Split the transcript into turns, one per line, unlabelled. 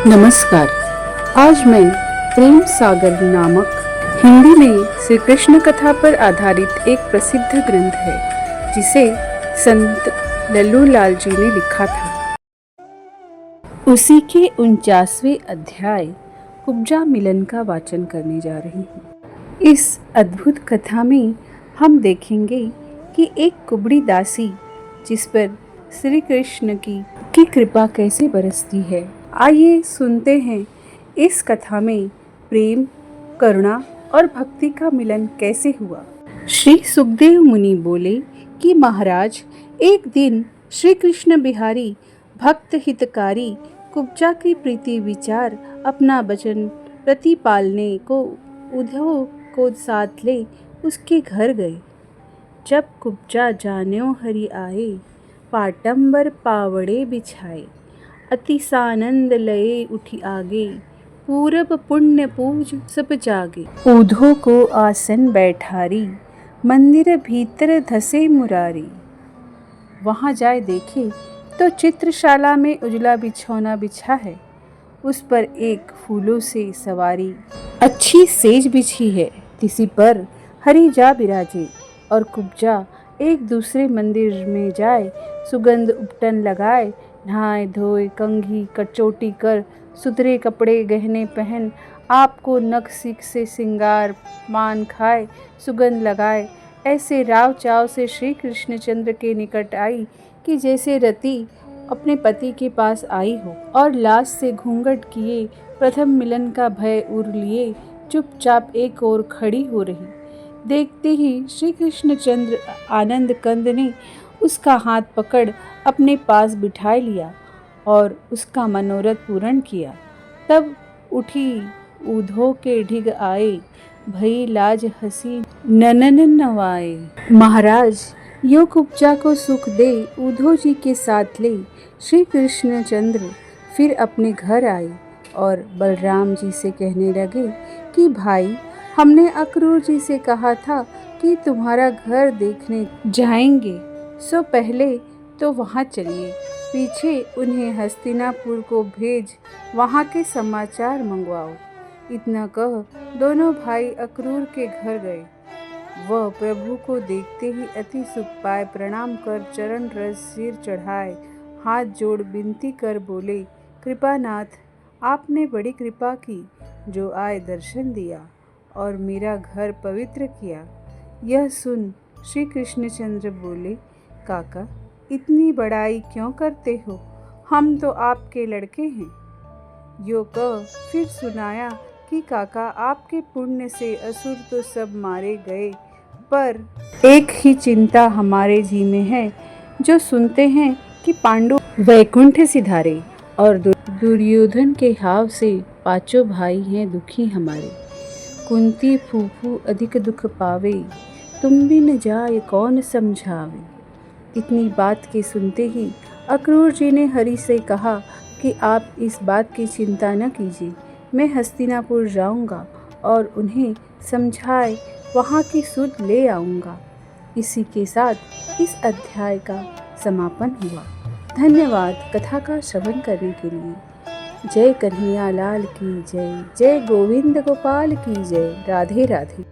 नमस्कार। आज मैं प्रेम सागर नामक हिंदी में श्री कृष्ण कथा पर आधारित एक प्रसिद्ध ग्रंथ है जिसे संत लल्लू लाल जी ने लिखा था। उसी के 49वें अध्याय कुब्जा मिलन का वाचन करने जा रही हूँ। इस अद्भुत कथा में हम देखेंगे कि एक कुबड़ी दासी जिस पर श्री कृष्ण की कृपा कैसे बरसती है। आइए सुनते हैं इस कथा में प्रेम, करुणा और भक्ति का मिलन कैसे हुआ। श्री सुखदेव मुनि बोले कि महाराज, एक दिन श्री कृष्ण बिहारी भक्त हितकारी कुब्जा की प्रीति विचार अपना वचन प्रतिपालने को उद्धव को साथ ले उसके घर गए। जब कुब्जा जान्यो हरि आए, पाटंबर पावड़े बिछाए, अति सानंद लये उठी आगे, पूरब पुण्य पूज सब जागे। ऊधो को आसन बैठारी, मंदिर भीतर धसे मुरारी। वहाँ जाए देखे तो चित्रशाला में उजला बिछौना बिछा है, उस पर एक फूलों से सवारी अच्छी सेज बिछी है, तिसी पर हरि जा बिराजे। और कुब्जा एक दूसरे मंदिर में जाए, सुगंध उपटन लगाए, नहाए धोए कंघी कचोटी कर, सुथरे कपड़े गहने पहन, आपको नख सीख से सिंगार मान खाए, सुगंध लगाए। ऐसे राव चाव से श्री कृष्णचंद्र के निकट आई कि जैसे रति अपने पति के पास आई हो, और लाज से घूंघट किए प्रथम मिलन का भय उर लिए चुपचाप एक ओर खड़ी हो रही। देखते ही श्री कृष्णचंद्र आनंद कंद ने उसका हाथ पकड़ अपने पास बिठा लिया और उसका मनोरथ पूर्ण किया। तब उठी ऊधो के ढिग आए, भई लाज हसी ननन नवाए। महाराज, यो कुब्जा को सुख दे ऊधो जी के साथ ले श्री कृष्णचंद्र फिर अपने घर आए और बलराम जी से कहने लगे कि भाई, हमने अक्रूर जी से कहा था कि तुम्हारा घर देखने जाएंगे, सो पहले तो वहाँ चलिए, पीछे उन्हें हस्तिनापुर को भेज वहाँ के समाचार मंगवाओ। इतना कह दोनों भाई अक्रूर के घर गए। वह प्रभु को देखते ही अति सुख पाए, प्रणाम कर चरण रज सिर चढ़ाए, हाथ जोड़ विनती कर बोले, कृपानाथ, आपने बड़ी कृपा की, जो आए दर्शन दिया और मेरा घर पवित्र किया। यह सुन श्री कृष्णचंद्र बोले, काका, इतनी बड़ाई क्यों करते हो, हम तो आपके लड़के हैं। यो कह फिर सुनाया कि काका, आपके पुण्य से असुर तो सब मारे गए, पर एक ही चिंता हमारे जी में है, जो सुनते हैं कि पांडु वैकुंठ सिधारे और दुर्योधन के हाव से पांचों भाई हैं दुखी हमारे। कुंती फूफू अधिक दुख पावे, तुम भी न जाए कौन समझावे। इतनी बात के सुनते ही अक्रूर जी ने हरि से कहा कि आप इस बात की चिंता न कीजिए, मैं हस्तिनापुर जाऊंगा और उन्हें समझाए वहाँ की सुध ले आऊँगा। इसी के साथ इस अध्याय का समापन हुआ। धन्यवाद कथा का श्रवण करने के लिए। जय कन्हैया लाल की जय, जय गोविंद गोपाल की जय। राधे राधे।